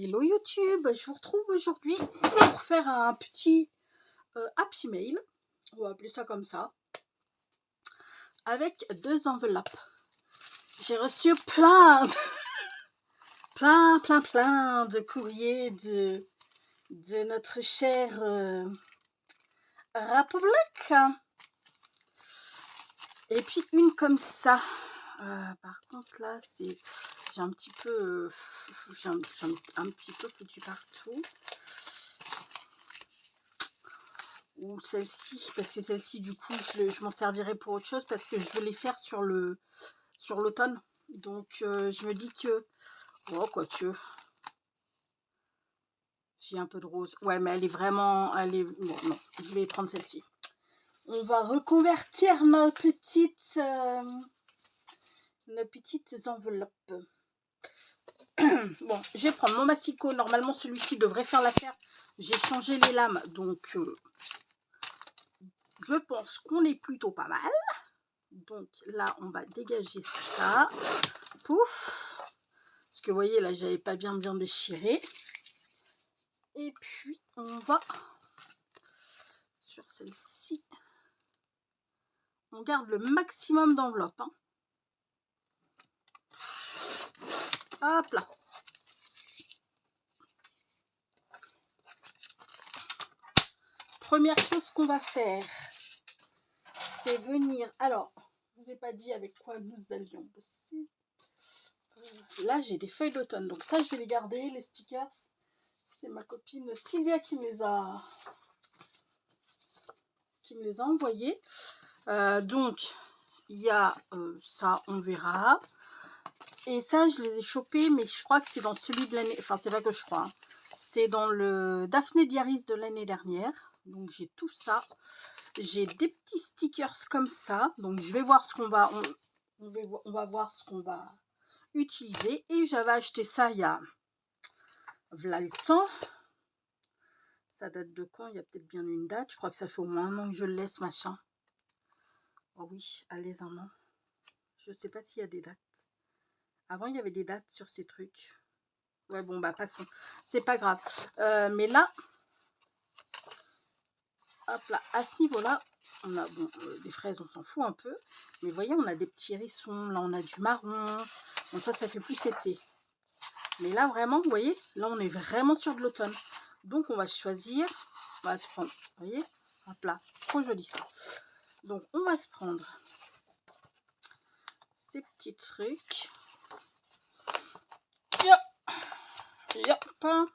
Hello YouTube, je vous retrouve aujourd'hui pour faire un petit Happy Mail, on va appeler ça comme ça, avec 2 enveloppes. J'ai reçu plein de courriers de notre chère République. Et puis une comme ça. Par contre là, c'est j'ai un petit peu un petit peu foutu partout. Ou celle-ci, parce que celle-ci du coup je m'en servirai pour autre chose, parce que je veux les faire sur l'automne. Donc je me dis que quoique j'ai un peu de rose, ouais, mais elle est vraiment, bon, non, je vais prendre celle-ci. On va reconvertir nos petites enveloppes. Bon, je vais prendre mon massicot. Normalement celui-ci devrait faire l'affaire. J'ai changé les lames, donc je pense qu'on est plutôt pas mal. Donc là, on va dégager ça. Pouf. Parce que vous voyez, là, j'avais pas bien déchiré. Et puis, on va sur celle-ci. On garde le maximum d'enveloppe. Hein. Hop là. Première chose qu'on va faire, c'est venir... Alors, je ne vous ai pas dit avec quoi nous allions bosser. Là, j'ai des feuilles d'automne. Donc ça, je vais les garder, les stickers. C'est ma copine Sylvia qui me les a envoyés. Donc, il y a ça, on verra. Et ça, je les ai chopés, mais je crois que c'est dans celui de l'année... Enfin, c'est pas que je crois. Hein. C'est dans le Daphné Diaries de l'année dernière. Donc, j'ai tout ça. J'ai des petits stickers comme ça. Donc, je vais voir ce qu'on va... On va voir ce qu'on va utiliser. Et j'avais acheté ça il y a... Voilà le temps. Ça date de quand? Il y a peut-être bien une date. Je crois que ça fait au moins 1 an que je le laisse, machin. Oh oui, allez, un an. Je sais pas s'il y a des dates. Avant, il y avait des dates sur ces trucs. Ouais, bon, bah, passons. C'est pas grave. Mais là, hop là, à ce niveau-là, on a, bon, des fraises, on s'en fout un peu. Mais vous voyez, on a des petits hérissons. Là, on a du marron. Bon, ça fait plus été. Mais là, vraiment, vous voyez, là, on est vraiment sur de l'automne. Donc, on va choisir. On va se prendre, vous voyez, hop là. Trop joli, ça. Donc, on va se prendre ces petits trucs. Yop.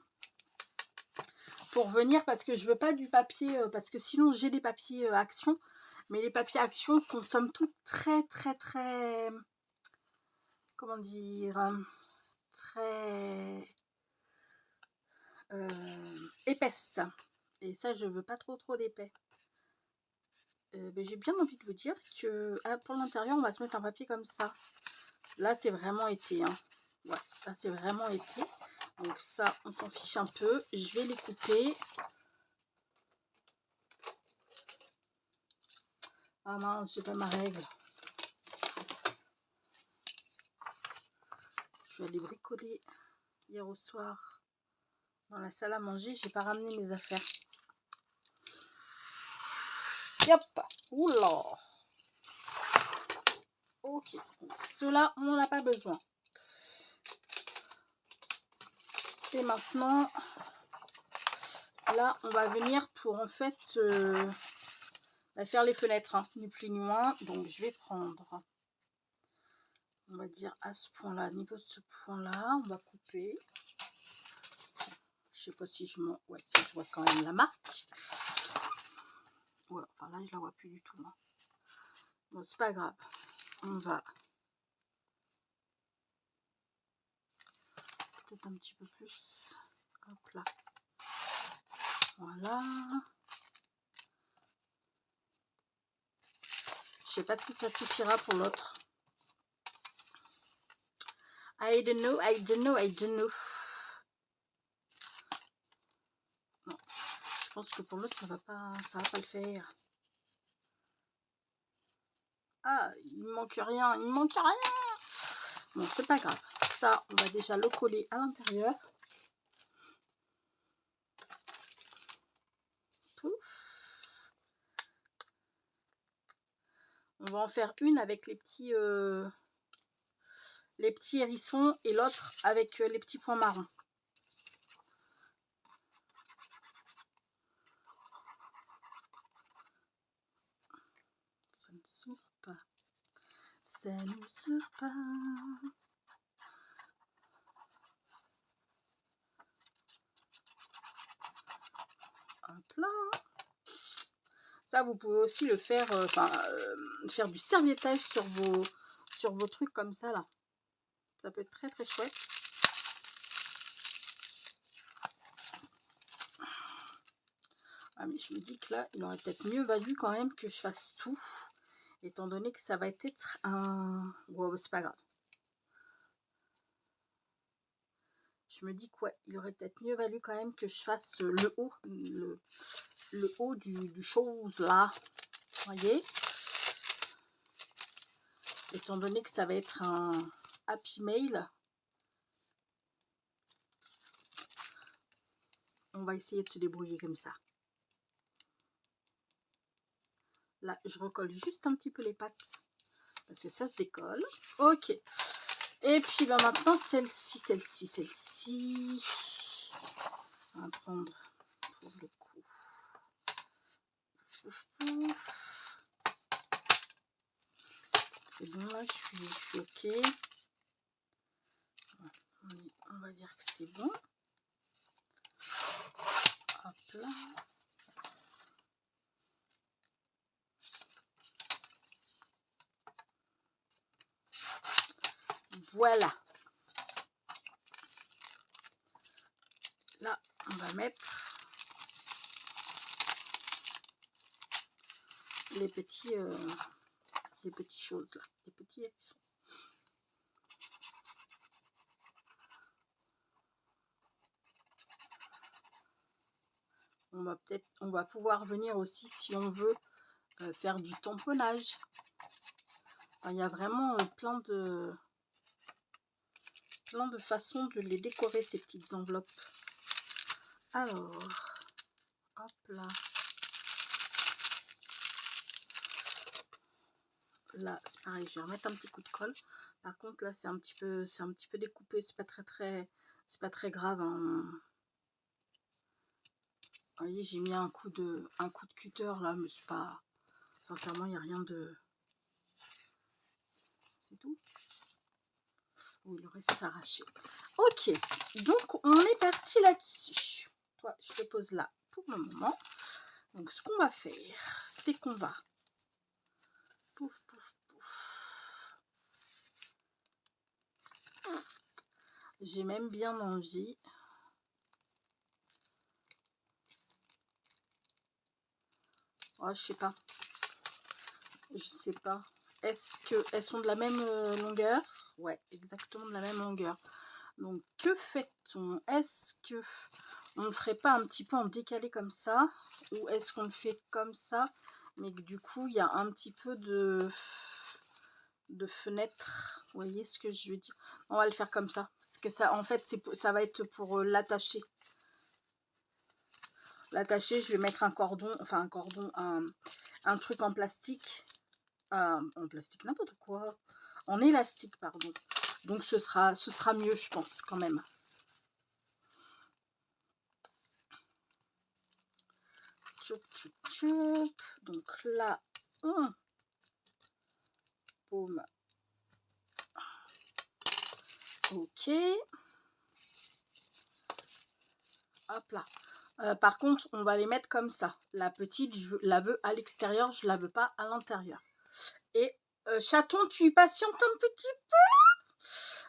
Pour venir, parce que je veux pas du papier, parce que sinon j'ai des papiers Action, mais les papiers Action sont somme toute très, comment dire, très épaisse, et ça je veux pas trop d'épais. J'ai bien envie de vous dire que pour l'intérieur on va se mettre un papier comme ça. Là c'est vraiment été, hein. Ouais, ça c'est vraiment été. Donc ça on s'en fiche un peu. Je vais les couper. Ah mince, j'ai pas ma règle. Je vais aller bricoler. Hier au soir, dans la salle à manger, j'ai pas ramené mes affaires. Yop. Oula. Ok. Ceux-là, on n'en a pas besoin. Et maintenant, là, on va venir pour en fait faire les fenêtres, hein, ni plus ni moins. Donc, je vais prendre, on va dire à ce point-là, niveau de ce point-là, on va couper. Je sais pas si je m'en... Ouais, si je vois quand même la marque. Ouais, enfin là, je la vois plus du tout. Hein. Bon, c'est pas grave. On va peut-être un petit peu plus. Hop là. Voilà. Je sais pas si ça suffira pour l'autre. I don't know. Non, je pense que pour l'autre ça va pas le faire. Ah, il me manque rien, Bon, c'est pas grave. Ça, on va déjà le coller à l'intérieur. On va en faire une avec les petits hérissons et l'autre avec les petits points marrons. Ça ne s'ouvre pas. Ça ne s'ouvre pas. Hop là. Ça, vous pouvez aussi le faire, faire du serviettage sur vos trucs comme ça là. Ça peut être très très chouette. Ah mais je me dis que là, il aurait peut-être mieux valu quand même que je fasse tout, étant donné que ça va être un... Wow, c'est pas grave. Je me dis que ouais, il aurait peut-être mieux valu quand même que je fasse le haut, le haut du chose là. Vous voyez, étant donné que ça va être un happy mail, on va essayer de se débrouiller comme ça. Là, je recolle juste un petit peu les pattes parce que ça se décolle. Ok. Et puis ben, maintenant, celle-ci. On va prendre pour le coup. C'est bon, là, je suis ok. On va dire que c'est bon. Hop là. Voilà. Là, on va mettre les petits choses là, les petits hérissons. On va pouvoir venir aussi si on veut faire du tamponnage. Enfin, il y a vraiment plein de façons de les décorer, ces petites enveloppes. Alors, hop là. Là, c'est pareil, je vais remettre un petit coup de colle. Par contre, là, c'est un petit peu découpé, c'est pas très grave. Hein. Vous voyez, j'ai mis un coup de cutter là, mais c'est pas... Sincèrement, il n'y a rien de... C'est tout. Oui, le reste s'arraché. Ok, donc on est parti là-dessus. Toi, je te pose là pour le moment. Donc, ce qu'on va faire, c'est qu'on va... Pouf, pouf, pouf. J'ai même bien envie... Oh, je sais pas. Je sais pas. Est-ce qu'elles sont de la même longueur? Ouais, exactement de la même longueur. Donc, que fait-on? Est-ce que on ne ferait pas un petit peu en décalé comme ça? Ou est-ce qu'on le fait comme ça? Mais que du coup, il y a un petit peu de fenêtre. Vous voyez ce que je veux dire? On va le faire comme ça. Parce que ça, en fait, ça va être pour l'attacher. L'attacher, je vais mettre un cordon, enfin un truc en plastique. En plastique, n'importe quoi. En élastique, pardon. Donc ce sera mieux, je pense, quand même. Tchoup, tchoup, tchoup. Donc là, paume. Ok. Hop là. Par contre, on va les mettre comme ça. La petite, je la veux à l'extérieur, je la veux pas à l'intérieur. Et chaton, tu patientes un petit peu.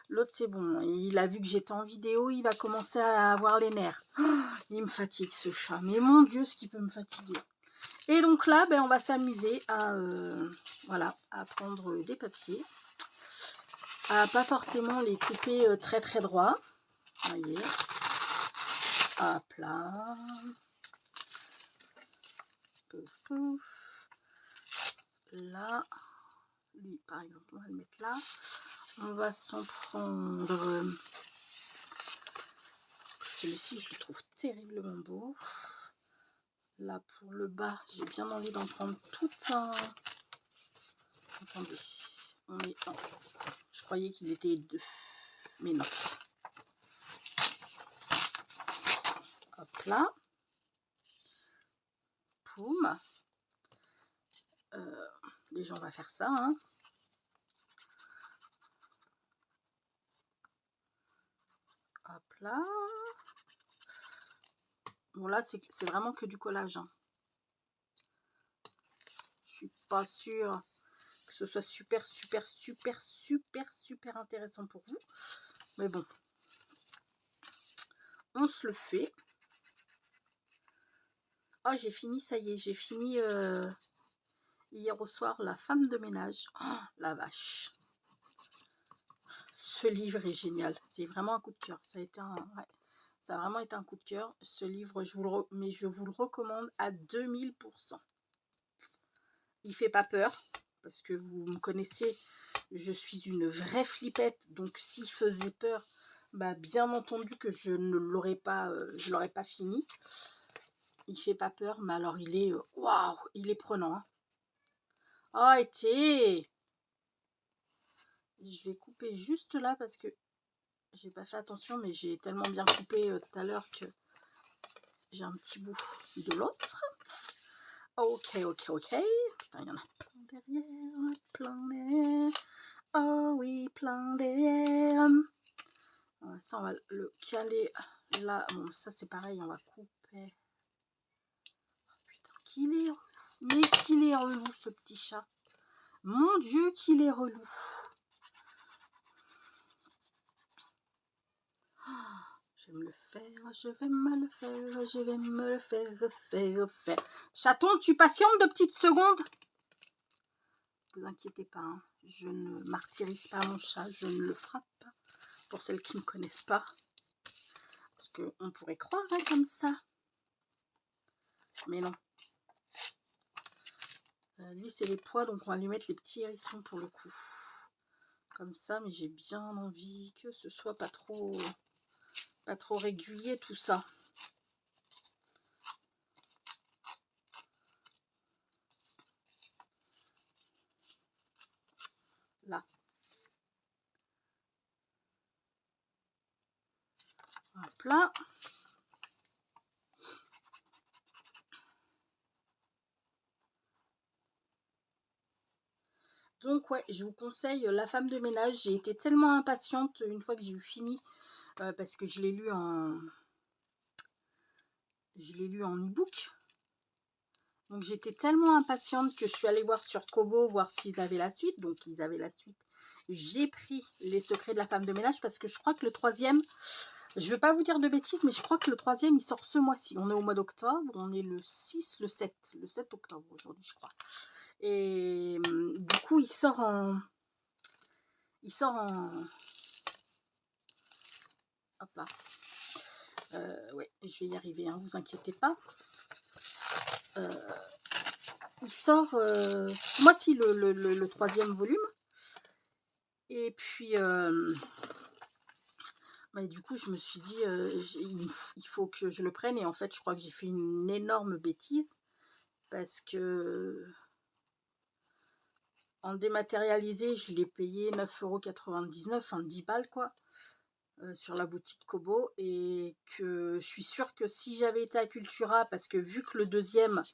L'autre, c'est bon. Il a vu que j'étais en vidéo, il va commencer à avoir les nerfs. Oh, il me fatigue ce chat. Mais mon Dieu, ce qui peut me fatiguer. Et donc là, ben, on va s'amuser à, voilà, à prendre des papiers. À pas forcément les couper très très droit. Voyez. Hop là. Pouf, pouf. Là. Lui, par exemple, on va le mettre là. On va s'en prendre... Celui-ci, je le trouve terriblement beau. Là, pour le bas, j'ai bien envie d'en prendre tout un Attendez. On est... non. Je croyais qu'ils étaient 2. Mais non. Hop là. Poum. Déjà, on va faire ça. Hein. Hop là. Bon, là, c'est vraiment que du collage. Hein. Je suis pas sûre que ce soit super intéressant pour vous. Mais bon. On se le fait. Oh, j'ai fini, ça y est. J'ai fini hier au soir, La femme de ménage. Oh, la vache. Ce livre est génial. C'est vraiment un coup de cœur. Ça a été un... ouais. Ça a vraiment été un coup de cœur. Ce livre, mais je vous le recommande à 2000%. Il fait pas peur, parce que vous me connaissez, je suis une vraie flippette. Donc s'il faisait peur, bah, bien entendu que je ne l'aurais pas, je l'aurais pas fini. Il fait pas peur, mais alors il est... waouh, il est prenant. Hein. Oh, été. Je vais couper juste là, parce que j'ai pas fait attention, mais j'ai tellement bien coupé tout à l'heure que j'ai un petit bout de l'autre. Ok. Putain, il y en a plein derrière, plein derrière. Oh oui, plein derrière. Ça, on va le caler là. Bon, ça, c'est pareil, on va couper. Oh, putain, qu'il est... mais qu'il est relou, ce petit chat. Mon Dieu, qu'il est relou. Je vais me le faire, je vais me le faire, je vais me le faire. Chaton, tu patientes 2 petites secondes? Ne vous inquiétez pas, hein. Je ne martyrise pas mon chat, je ne le frappe pas. Pour celles qui ne me connaissent pas. Parce qu'on pourrait croire hein, comme ça. Mais non. Lui, c'est les poils, donc on va lui mettre les petits hérissons pour le coup. Comme ça, mais j'ai bien envie que ce soit pas trop régulier tout ça. Là. Hop là. Donc ouais, je vous conseille La femme de ménage. J'ai été tellement impatiente une fois que j'ai eu fini, parce que je l'ai lu en e-book. Donc j'étais tellement impatiente que je suis allée voir sur Kobo, voir s'ils avaient la suite. Donc ils avaient la suite. J'ai pris Les secrets de la femme de ménage parce que je crois que le 3e, je ne veux pas vous dire de bêtises, mais je crois que le 3e il sort ce mois-ci. On est au mois d'octobre, on est le 6, le 7 octobre aujourd'hui je crois. Et du coup il sort en... hop là. Ouais, je vais y arriver, hein, vous inquiétez pas. Il sort ce mois-ci le 3e volume. Et puis, bah, du coup, je me suis dit, il faut que je le prenne. Et en fait, je crois que j'ai fait une énorme bêtise. Parce que en dématérialisé, je l'ai payé 9,99 €, enfin 10 balles quoi. Sur la boutique Kobo, et que je suis sûre que si j'avais été à Cultura, parce que vu que le 2e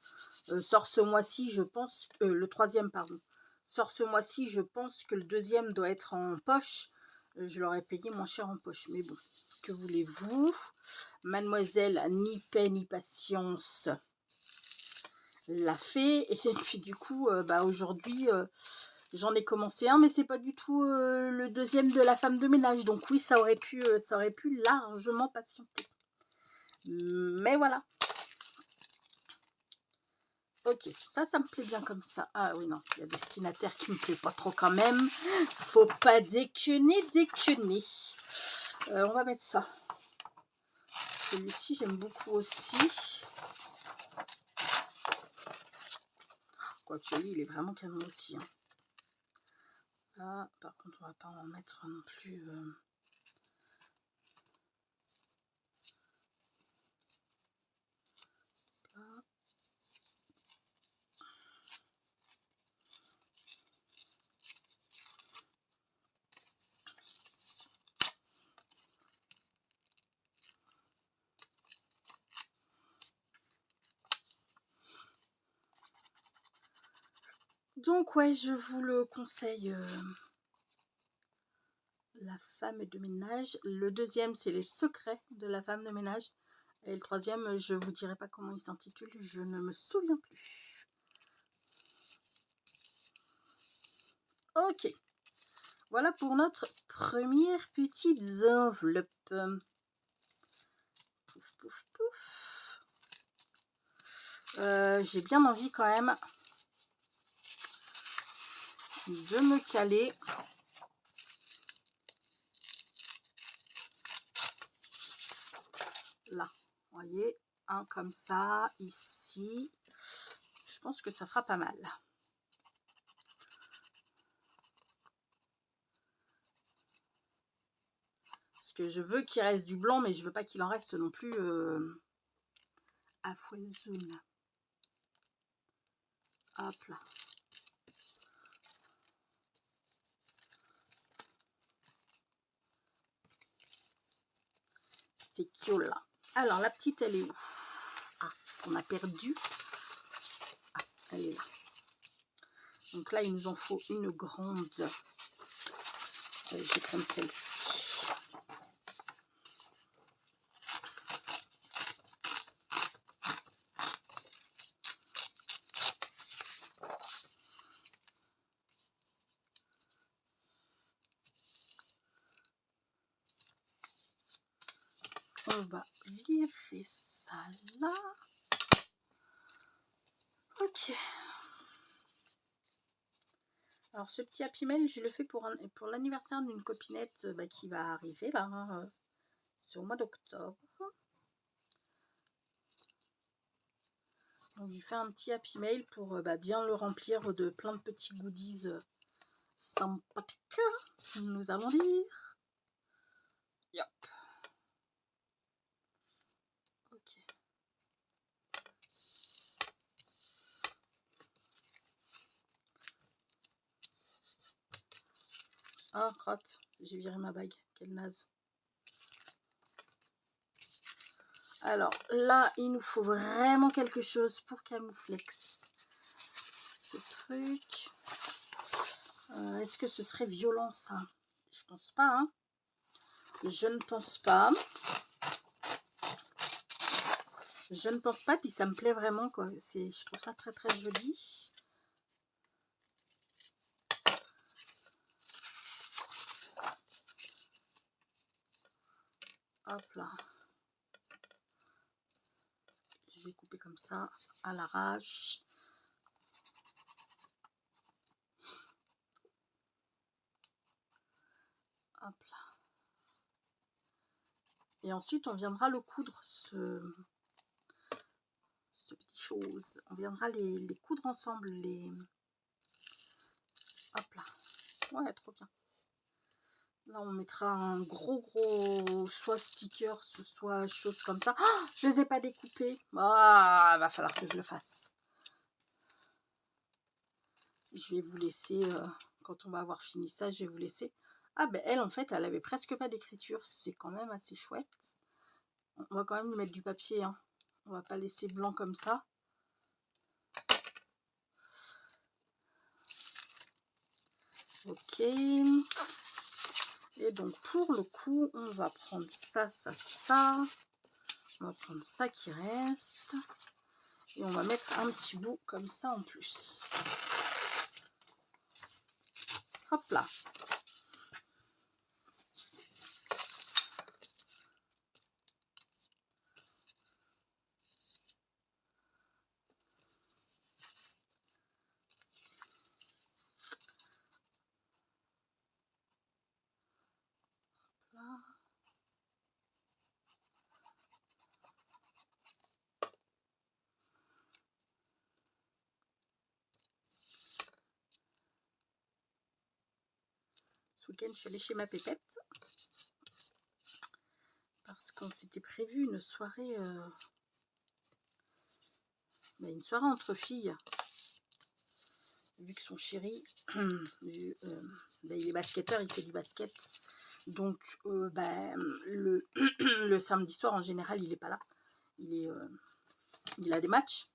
sort ce mois-ci, je pense, le 3e pardon, sort ce mois-ci, je pense que le 2e doit être en poche, je l'aurais payé moins cher en poche, mais bon, que voulez-vous, mademoiselle ni paix ni patience l'a fait, et puis du coup, bah aujourd'hui, j'en ai commencé un, mais c'est pas du tout le 2e de La femme de ménage. Donc oui, ça aurait pu largement patienter. Mais voilà. Ok, ça me plaît bien comme ça. Ah oui, non, il y a destinataire qui me plaît pas trop quand même. Faut pas déconner. On va mettre ça. Celui-ci, j'aime beaucoup aussi. Quoique lui, il est vraiment canon aussi. Hein. Là, par contre, on va pas en mettre non plus... Là. Donc ouais, je vous le conseille, la femme de ménage. Le deuxième, c'est les secrets de la femme de ménage. Et le troisième, je vous dirai pas comment il s'intitule, je ne me souviens plus. Ok, voilà pour notre première petite enveloppe. Pouf, pouf, pouf. J'ai bien envie quand même de me caler. Là, vous voyez, un comme ça, ici. Je pense que ça fera pas mal. Parce que je veux qu'il reste du blanc, mais je veux pas qu'il en reste non plus à foison. Hop là. C'est cool là. Alors la petite, elle est où? Ah, on a perdu. Ah, elle est là. Donc là, il nous en faut une grande. Je vais prendre celle-ci. On va virer ça là. Ok. Alors ce petit Happy Mail, je le fais pour l'anniversaire d'une copinette qui va arriver là, hein, sur le mois d'octobre. Donc je lui fais un petit Happy Mail pour bien le remplir de plein de petits goodies sympathiques, nous allons dire. Yep. Ok. Ah, crotte, j'ai viré ma bague, quelle naze. Alors là, il nous faut vraiment quelque chose pour camouflex ce truc. Est-ce que ce serait violent ça? Je pense pas, hein. Je ne pense pas. Je ne pense pas, puis ça me plaît vraiment, quoi. Je trouve ça très très joli. Hop là. Je vais couper comme ça, à l'arrache. Hop là. Et ensuite, on viendra le coudre, ce petit chose. On viendra les coudre ensemble, Hop là. Ouais, trop bien. Là, on mettra un gros soit sticker, soit chose comme ça. Oh, je les ai pas découpés. Ah, va falloir que je le fasse. Je vais vous laisser, quand on va avoir fini ça, je vais vous laisser. Ah ben elle, en fait, elle avait presque pas d'écriture. C'est quand même assez chouette. On va quand même lui mettre du papier, hein. On va pas laisser blanc comme ça. Ok. Et donc pour le coup, on va prendre ça, ça, ça. On va prendre ça qui reste. Et on va mettre un petit bout comme ça en plus. Hop là. Là. Ce week-end, je suis allée chez ma pépette. Parce qu'on s'était prévu une soirée... une soirée entre filles. Vu que son chéri, il est basketteur, il fait du basket. Donc, le samedi soir, en général, il n'est pas là. Il a des matchs.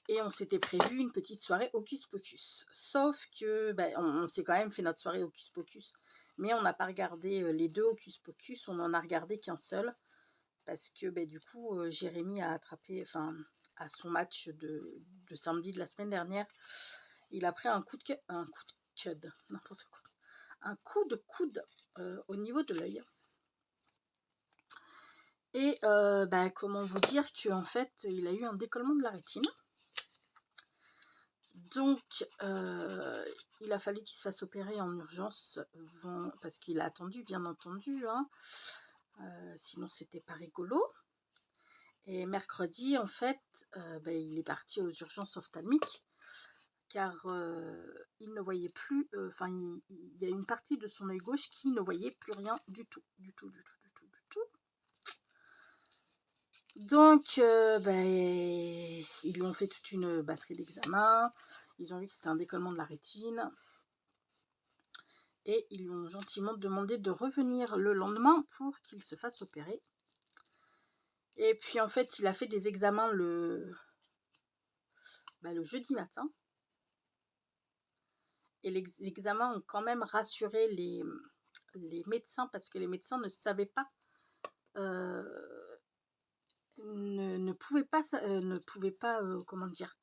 Et on s'était prévu une petite soirée Hocus Pocus. Sauf que, ben, on s'est quand même fait notre soirée Hocus Pocus. Mais on n'a pas regardé les 2 Hocus Pocus, on en a regardé qu'un seul. Parce que ben, du coup, Jérémy a attrapé, enfin, à son match de samedi de la semaine dernière, il a pris un coup de cud, n'importe quoi. Un coup de coude au niveau de l'œil. Et bah, comment vous dire qu'en fait, il a eu un décollement de la rétine. Donc, il a fallu qu'il se fasse opérer en urgence, parce qu'il a attendu, bien entendu, hein. Sinon c'était pas rigolo. Et mercredi, en fait, bah, il est parti aux urgences ophtalmiques, car il ne voyait plus, enfin, il y a une partie de son œil gauche qui ne voyait plus rien du tout, du tout. Donc, ils lui ont fait toute une batterie d'examens. Ils ont vu que c'était un décollement de la rétine. Et ils lui ont gentiment demandé de revenir le lendemain pour qu'il se fasse opérer. Et puis, en fait, il a fait des examens le jeudi matin. Et les examens ont quand même rassuré les médecins, parce que les médecins ne savaient pas... ne pouvaient pas, comment dire,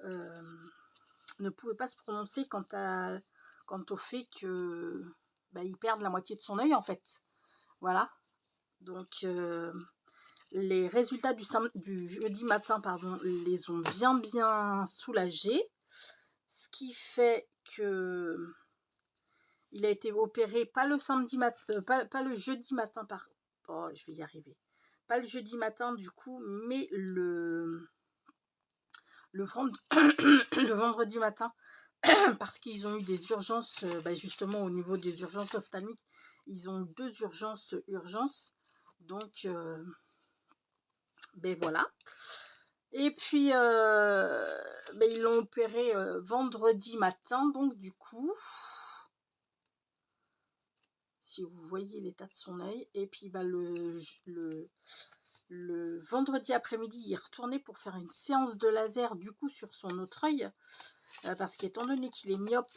ne pouvait pas se prononcer quant au fait que il perde la moitié de son œil, en fait. Voilà. Donc les résultats du jeudi matin, pardon, les ont bien soulagés. Ce qui fait que il a été opéré pas le samedi matin, pas le jeudi matin, oh, je vais y arriver. Pas le jeudi matin du coup, mais le vendredi matin, parce qu'ils ont eu des urgences, justement au niveau des urgences ophtalmiques, ils ont 2 urgences, donc voilà. Et puis ils l'ont opéré vendredi matin, donc du coup, si vous voyez l'état de son œil. Et puis le vendredi après-midi, il est retourné pour faire une séance de laser du coup sur son autre œil, parce qu'étant donné qu'il est myope,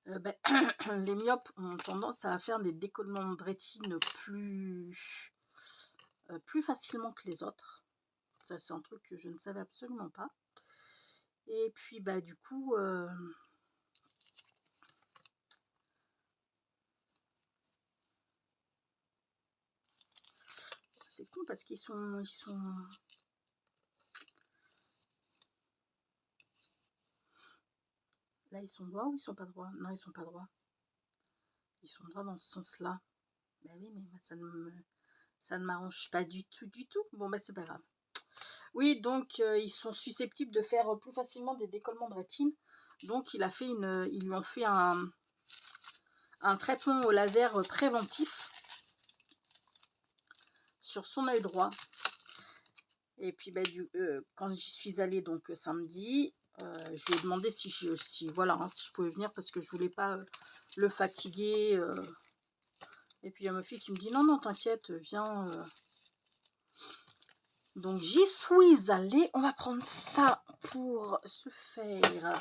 les myopes ont tendance à faire des décollements de rétine plus facilement que les autres. Ça, c'est un truc que je ne savais absolument pas. Et puis du coup c'est con parce qu'ils sont là, ils sont droits ou ils sont pas droits? Non, ils sont pas droits. Ils sont droits dans ce sens-là. Ben oui, mais ça ne m'arrange pas du tout. Bon, c'est pas grave. Oui, donc ils sont susceptibles de faire plus facilement des décollements de rétine. Donc ils lui ont fait un traitement au laser préventif sur son œil droit. Et puis quand j'y suis allée donc samedi, je lui ai demandé si je pouvais venir, parce que je voulais pas le fatiguer. Et puis il y a ma fille qui me dit non, t'inquiète, viens. Donc j'y suis allée. On va prendre ça pour se faire.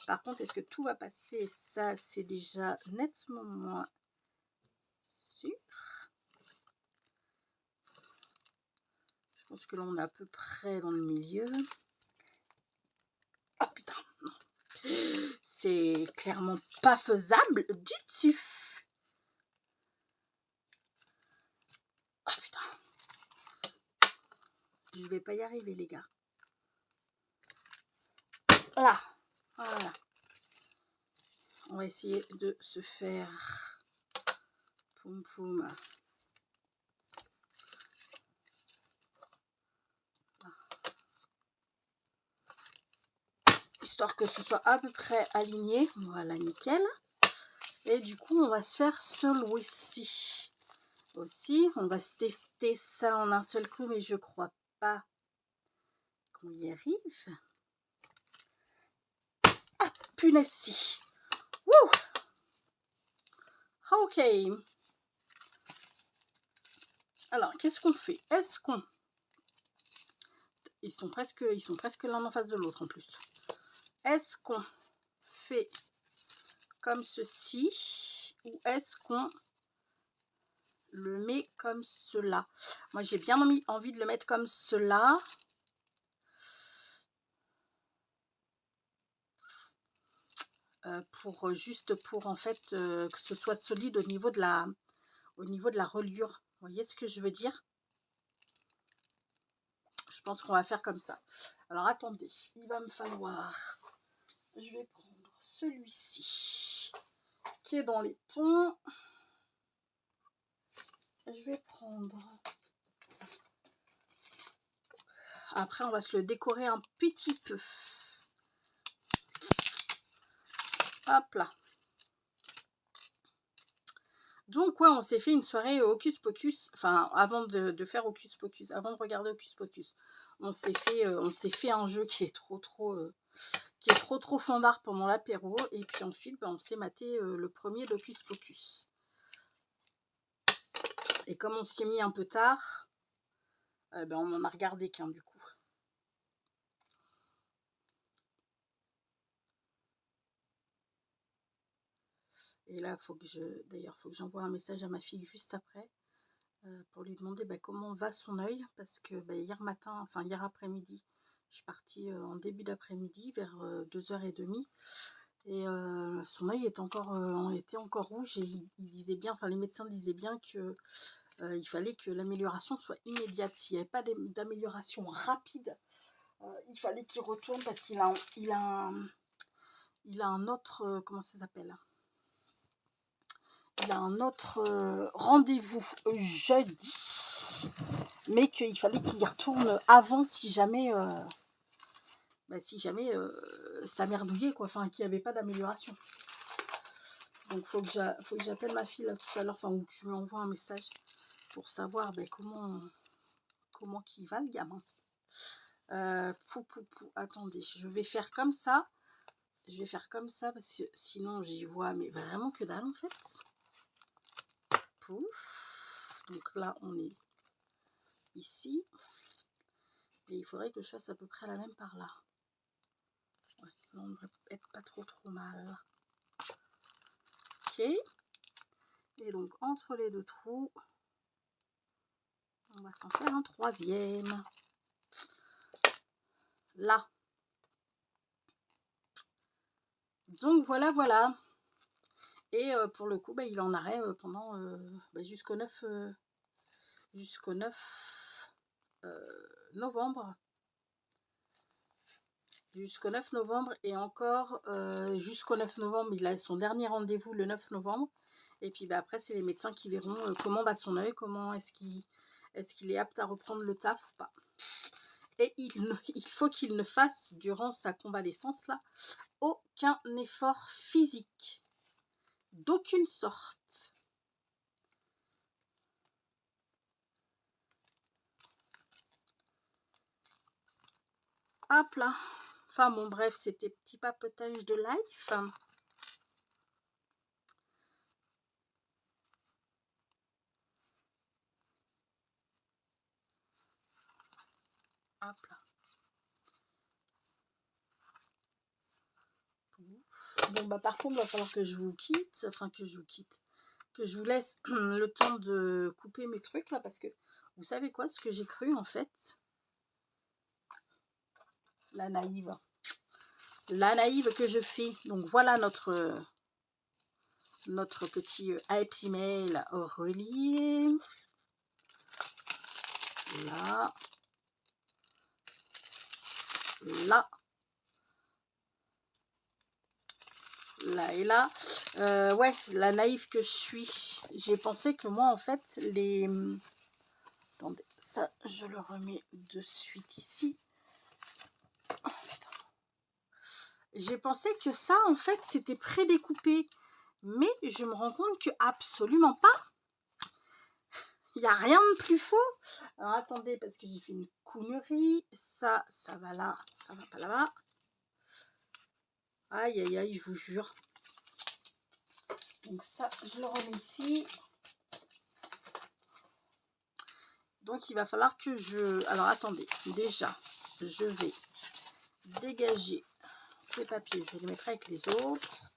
Par contre, est-ce que tout va passer? Ça, c'est déjà nettement moins sûr. Je pense que là, on est à peu près dans le milieu. Oh putain, non. C'est clairement pas faisable du tout. Oh putain. Je vais pas y arriver, les gars. Là. Voilà. On va essayer de se faire... Poum poum. Histoire que ce soit à peu près aligné. Voilà, nickel. Et du coup, on va se faire celui-ci aussi. On va tester ça en un seul coup, mais je crois pas qu'on y arrive. Ah, punaise si. Wouh. Ok. Alors, qu'est-ce qu'on fait? Est-ce qu'on... ils sont presque l'un en face de l'autre en plus. Est-ce qu'on fait comme ceci ou est-ce qu'on le met comme cela? Moi, j'ai bien envie de le mettre comme cela. Juste pour en fait que ce soit solide au niveau de la reliure. Vous voyez ce que je veux dire? Je pense qu'on va faire comme ça. Alors attendez, il va me falloir, je vais prendre celui-ci qui est dans les tons. Je vais prendre, après on va se le décorer un petit peu. Hop là. Donc ouais, on s'est fait une soirée Hocus Pocus, enfin avant de faire Hocus Pocus, avant de regarder Hocus Pocus, on s'est fait un jeu qui est trop fandard pendant l'apéro, et puis ensuite on s'est maté le premier d'Hocus Pocus. Et comme on s'y est mis un peu tard, on en a regardé qu'un du coup. Et là, d'ailleurs, faut que j'envoie un message à ma fille juste après pour lui demander comment va son œil, parce que hier après-midi, je suis partie en début d'après-midi vers 2h30 et son œil était encore rouge, et il disait bien, enfin les médecins disaient bien que il fallait que l'amélioration soit immédiate. S'il n'y avait pas d'amélioration rapide, il fallait qu'il retourne parce qu'il a un autre, comment ça s'appelle, il a un autre rendez-vous jeudi, mais qu'il fallait qu'il y retourne avant si jamais ça merdouillait, quoi, enfin qu'il n'y avait pas d'amélioration. Donc faut que j'appelle ma fille là tout à l'heure, enfin, ou que je lui envoie un message pour savoir comment qu'il va le gamin. Attendez, je vais faire comme ça. Parce que sinon j'y vois mais vraiment que dalle en fait. Pouf. Donc là on est ici. Et il faudrait que je fasse à peu près la même par là. Ouais, là on devrait être pas trop mal. Ok. Et donc entre les deux trous, on va s'en faire un troisième. Là. Donc voilà. Et pour le coup, il en arrêt pendant jusqu'au 9 novembre. Jusqu'au 9 novembre, et encore jusqu'au 9 novembre, il a son dernier rendez-vous le 9 novembre. Et puis après, c'est les médecins qui verront comment va son œil, comment est-ce qu'il est apte à reprendre le taf ou pas. Et il faut qu'il ne fasse, durant sa convalescence là, aucun effort physique. D'aucune sorte. Hop là. Enfin bon, bref, c'était petit papotage de life. Hop là. Bon par contre, il va falloir que je vous quitte. Enfin, que je vous laisse le temps de couper mes trucs là, parce que vous savez quoi, ce que j'ai cru en fait, la naïve que je fais. Donc voilà notre petit happy mail relié. Là et là. Ouais, la naïve que je suis, j'ai pensé que moi en fait attendez, ça je le remets de suite ici. Oh, putain. J'ai pensé que ça en fait c'était prédécoupé, mais je me rends compte que absolument pas. Il n'y a rien de plus faux. Alors attendez, parce que j'ai fait une counerie. Ça va là, ça va pas là-bas. Aïe aïe aïe, je vous jure. Donc ça, je le remets ici. Donc il va falloir que je... Alors attendez, déjà, je vais dégager ces papiers, je vais les mettre avec les autres.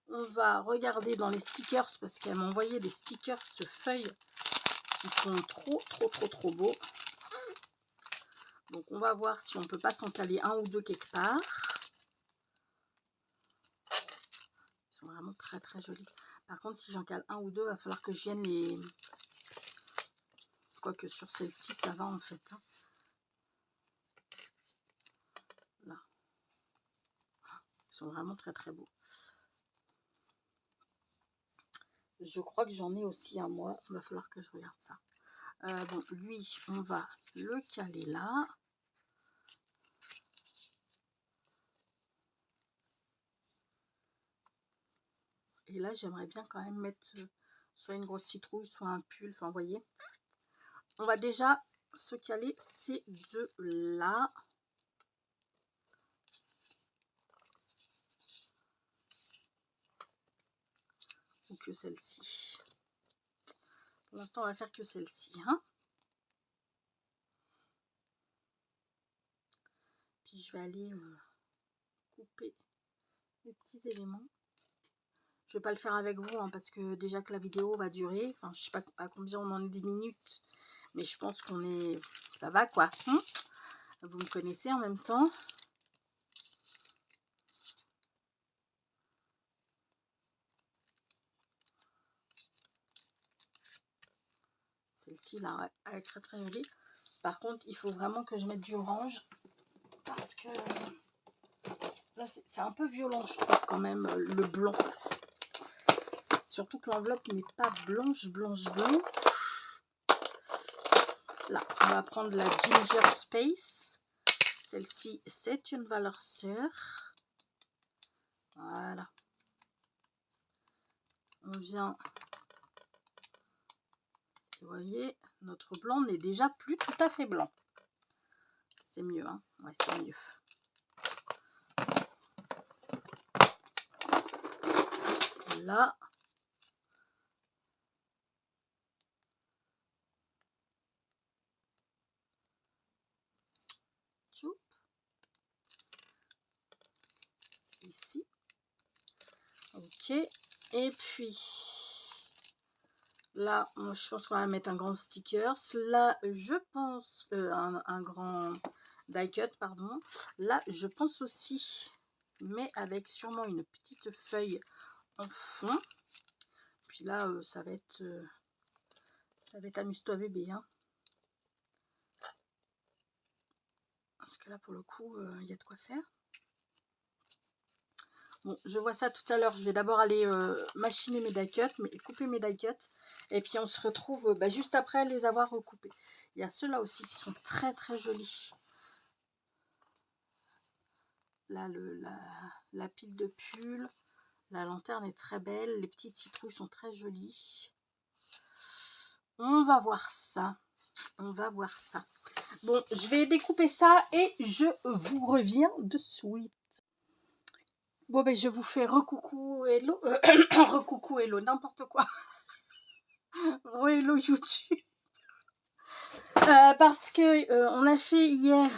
On va regarder dans les stickers parce qu'elle m'a envoyé des stickers feuilles qui sont trop beaux. Donc on va voir si on peut pas s'en caler un ou deux quelque part. Ils sont vraiment très jolis. Par contre, si j'en cale un ou deux, il va falloir que je vienne les... Quoique sur celle-ci, ça va en fait. Là. Ils sont vraiment très beaux. Je crois que j'en ai aussi un moi. Il va falloir que je regarde ça. Bon, lui, on va le caler là. Et là, j'aimerais bien quand même mettre soit une grosse citrouille, soit un pull. Enfin, vous voyez. On va déjà se caler ces deux-là. Ou que celle-ci. Pour l'instant, on va faire que celle-ci. Hein. Puis, je vais aller couper les petits éléments. Je vais pas le faire avec vous hein, parce que déjà que la vidéo va durer. Enfin, je sais pas à combien on en est des minutes. Mais je pense qu'on est... Ça va quoi. Hein, vous me connaissez en même temps. Celle-ci là, ouais, elle est très jolie. Par contre, il faut vraiment que je mette du orange. Parce que là, c'est un peu violent, je trouve quand même, le blanc. Surtout que l'enveloppe n'est pas blanche. Là, on va prendre la Ginger Space. Celle-ci, c'est une valeur sûre. Voilà. On vient... Vous voyez, notre blanc n'est déjà plus tout à fait blanc. C'est mieux, hein. Ouais, c'est mieux. Là. Tchoup. Ici. Ok. Et puis... Là, je pense qu'on va mettre un grand sticker. Là, je pense... un grand die cut, pardon. Là, je pense aussi... Mais avec sûrement une petite feuille en fond. Puis là, ça va être amuse-toi bébé. Hein. Parce que là, pour le coup, il y a de quoi faire. Bon, je vois ça tout à l'heure. Je vais d'abord aller machiner mes die cuts, couper mes die cuts. Et puis, on se retrouve juste après les avoir recoupés. Il y a ceux-là aussi qui sont très jolis. Là, la pile de pull. La lanterne est très belle. Les petites citrouilles sont très jolies. On va voir ça. Bon, je vais découper ça et je vous reviens de suite. Bon, ben, je vous fais recoucou hello. Recoucou hello, n'importe quoi. Hello YouTube. Parce que on a fait hier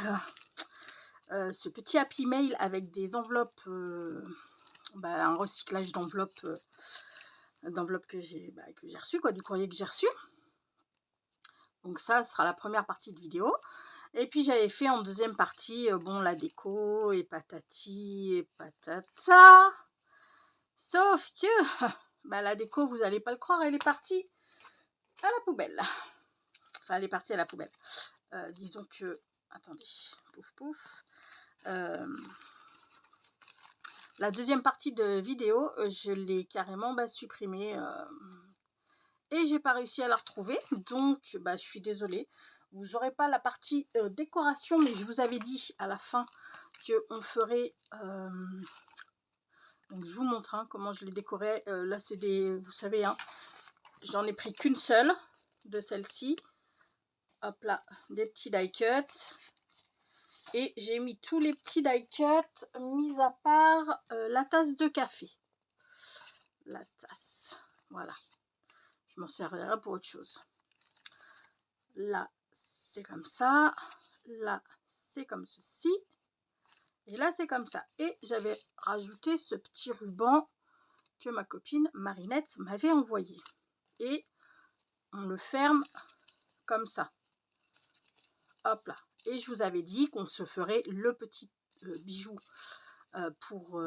ce petit happy mail avec des enveloppes, un recyclage d'enveloppes que j'ai reçu, quoi, du courrier que j'ai reçu. Donc ça sera la première partie de vidéo. Et puis j'avais fait en deuxième partie, bon, la déco et patati et patata. Sauf que la déco, vous n'allez pas le croire, elle est partie à la poubelle. Enfin, elle est partie à la poubelle. Disons que... Attendez, pouf. La deuxième partie de vidéo, je l'ai carrément supprimée. Et j'ai pas réussi à la retrouver. Donc, je suis désolée. Vous n'aurez pas la partie décoration, mais je vous avais dit à la fin qu'on ferait... donc, je vous montre comment je l'ai décoré. Là, c'est des... Vous savez, j'en ai pris qu'une seule de celle-ci. Hop là, des petits die cuts. Et j'ai mis tous les petits die cuts, mis à part la tasse de café. La tasse, voilà. Je m'en servirai pour autre chose. Là, c'est comme ça. là c'est comme ceci, et là c'est comme ça. Et j'avais rajouté ce petit ruban que ma copine Marinette m'avait envoyé. Et on le ferme comme ça. Hop là. Et je vous avais dit qu'on se ferait le petit bijou pour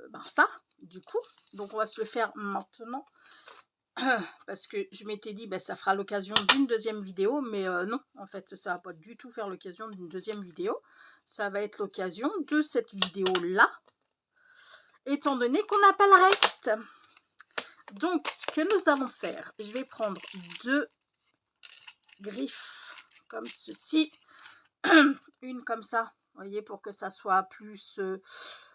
ben ça, du coup. Donc on va se le faire maintenant. Parce que je m'étais dit, ben, ça fera l'occasion d'une deuxième vidéo. Mais non, en fait, ça va pas du tout faire l'occasion d'une deuxième vidéo. Ça va être l'occasion de cette vidéo-là. Étant donné qu'on n'a pas le reste. Donc, ce que nous allons faire, je vais prendre 2 griffes comme ceci. Une comme ça, vous voyez, pour que ça soit plus,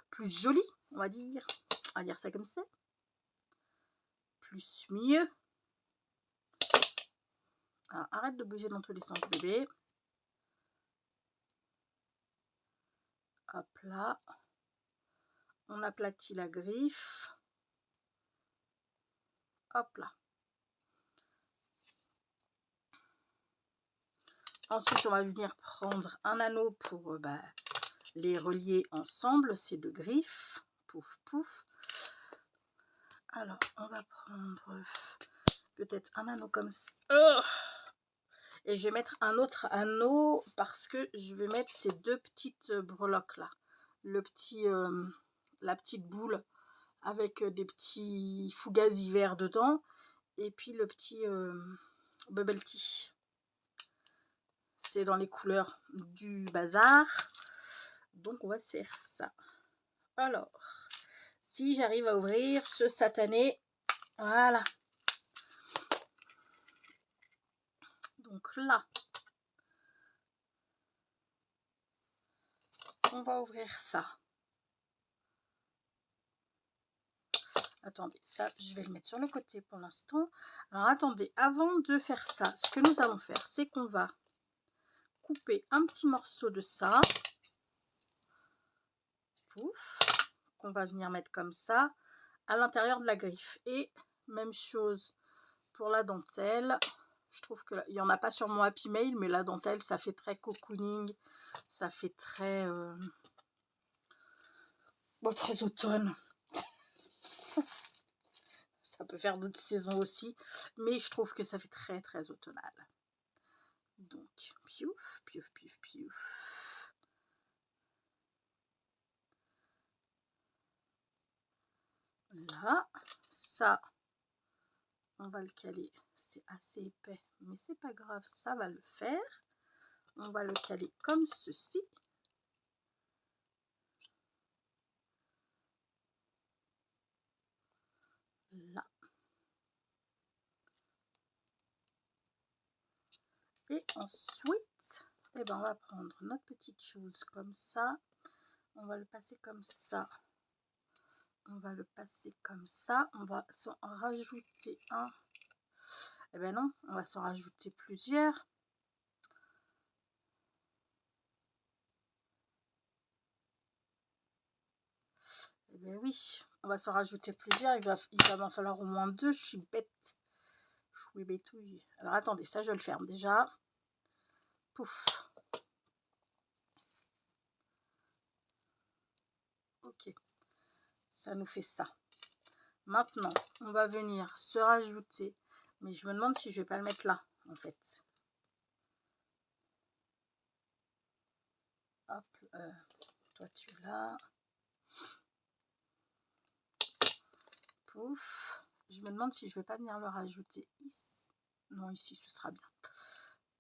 plus joli, on va dire. On va dire ça comme ça. Plus mieux. Alors, arrête de bouger dans tous les sens, bébé. Hop là. On aplatit la griffe. Hop là. Ensuite, on va venir prendre un anneau pour les relier ensemble, ces 2 griffes. Pouf, pouf. Alors, on va prendre peut-être un anneau comme ça. Oh, et je vais mettre un autre anneau parce que je vais mettre ces 2 petites breloques là. Le petit, la petite boule avec des petits fugazi verts dedans. Et puis le petit bubble tea. C'est dans les couleurs du bazar. Donc on va se faire ça. Alors, si j'arrive à ouvrir ce satané, voilà. Donc là, on va ouvrir ça. Attendez, ça, je vais le mettre sur le côté pour l'instant. Alors attendez, avant de faire ça, ce que nous allons faire, c'est qu'on va couper un petit morceau de ça. Pouf. Qu'on va venir mettre comme ça à l'intérieur de la griffe. Et même chose pour la dentelle. Je trouve qu'il n'y en a pas sur mon Happy Mail, mais la dentelle, ça fait très cocooning. Ça fait très... bon, très automne. Ça peut faire d'autres saisons aussi. Mais je trouve que ça fait très, très automnal. Donc, piouf, piouf, piouf, piouf. Là, ça, on va le caler. C'est assez épais, mais c'est pas grave, ça va le faire. On va le caler comme ceci. Là. Et ensuite, eh ben, on va prendre notre petite chose comme ça. On va le passer comme ça. On va le passer comme ça. On va s'en rajouter un. Eh ben non, on va s'en rajouter plusieurs. Eh ben oui, on va s'en rajouter plusieurs. Il va m'en falloir au moins 2. Je suis bête. Je suis bêtouille. Alors attendez, ça je le ferme déjà. Pouf. Ok. Ça nous fait ça. Maintenant, on va venir se rajouter. Mais je me demande si je vais pas le mettre là, en fait. Hop, toi tu l'as. Pouf. Je me demande si je vais pas venir le rajouter ici. Non, ici, ce sera bien.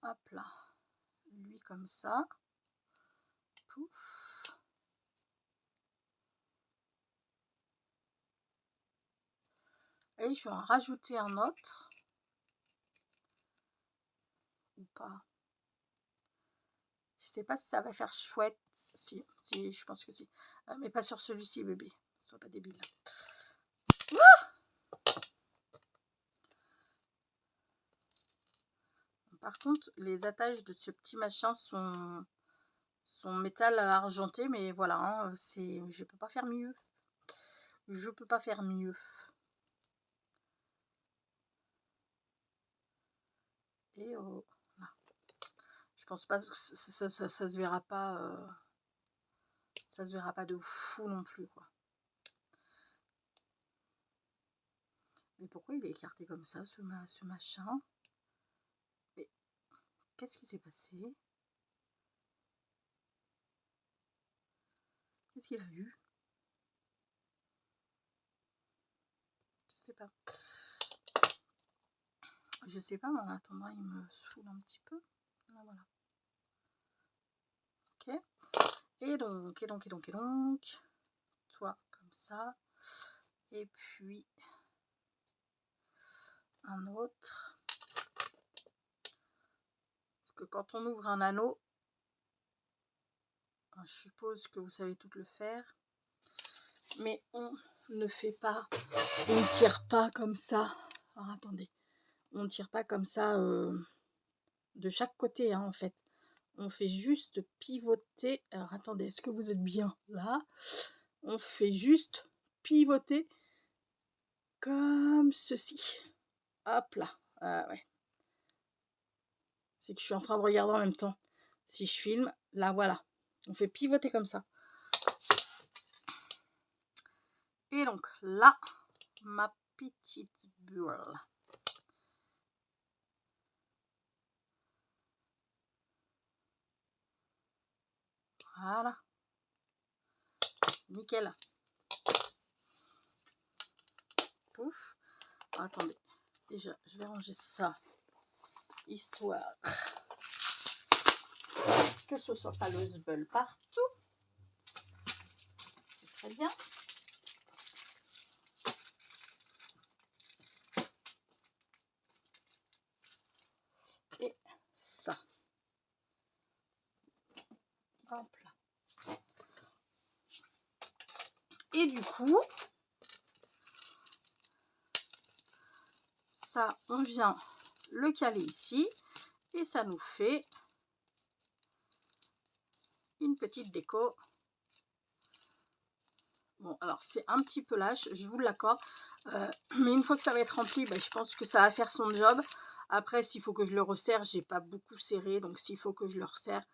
Hop là. Lui comme ça. Pouf. Et je vais en rajouter un autre. Ou pas. Je sais pas si ça va faire chouette. Si, je pense que si. Mais pas sur celui-ci, bébé. Sois pas débile. Par contre, les attaches de ce petit machin sont métal argenté, mais voilà, hein, je peux pas faire mieux. Je peux pas faire mieux. Et là. Je pense pas que ça se verra pas. Ça se verra pas de fou non plus, quoi. Mais pourquoi il est écarté comme ça, ce machin? Mais qu'est-ce qui s'est passé? Qu'est-ce qu'il a eu? Je sais pas. Je sais pas, mais en attendant, il me saoule un petit peu. Là, voilà. Ok. Et donc, toi, comme ça. Et puis, un autre. Parce que quand on ouvre un anneau, je suppose que vous savez tout le faire. Mais on ne fait pas, on ne tire pas comme ça. Alors, attendez. On ne tire pas comme ça de chaque côté, hein, en fait. On fait juste pivoter. Alors, attendez, est-ce que vous êtes bien là? On fait juste pivoter comme ceci. Hop là. Ouais. C'est que je suis en train de regarder en même temps. Si je filme, là, voilà. On fait pivoter comme ça. Et donc, là, ma petite bulle. Voilà. Nickel. Pouf. Attendez. Déjà, je vais ranger ça. Histoire que ce soit pas le zbeul partout. Ce serait bien. Et ça. Hop là. Et du coup, ça, on vient le caler ici. Et ça nous fait une petite déco. Bon, alors c'est un petit peu lâche, je vous l'accorde. Mais une fois que ça va être rempli, je pense que ça va faire son job. Après, s'il faut que je le resserre, j'ai pas beaucoup serré. Donc s'il faut que je le resserre,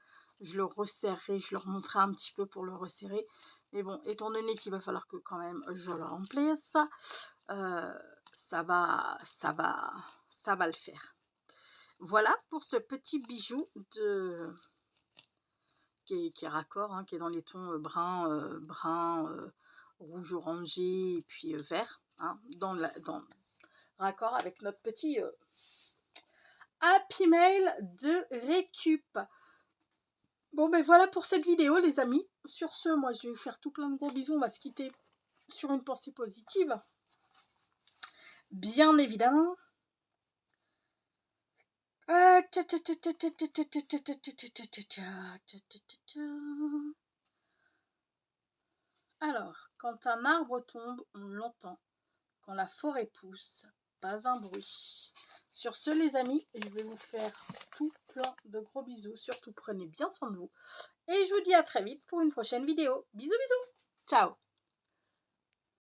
je le resserrerai. Je le remonterai un petit peu pour le resserrer. Mais bon, étant donné qu'il va falloir que quand même je le remplisse, ça va le faire. Voilà pour ce petit bijou qui est raccord, hein, qui est dans les tons brun, rouge orangé et puis vert, hein, dans raccord avec notre petit Happy Mail de récup. Bon ben voilà pour cette vidéo les amis. Sur ce, moi je vais vous faire tout plein de gros bisous. On va se quitter sur une pensée positive. Bien évidemment. Alors, quand un arbre tombe, on l'entend. Quand la forêt pousse, pas un bruit. Sur ce les amis, je vais vous faire tout plein de gros bisous. Surtout prenez bien soin de vous. Et je vous dis à très vite pour une prochaine vidéo. Bisous bisous. Ciao.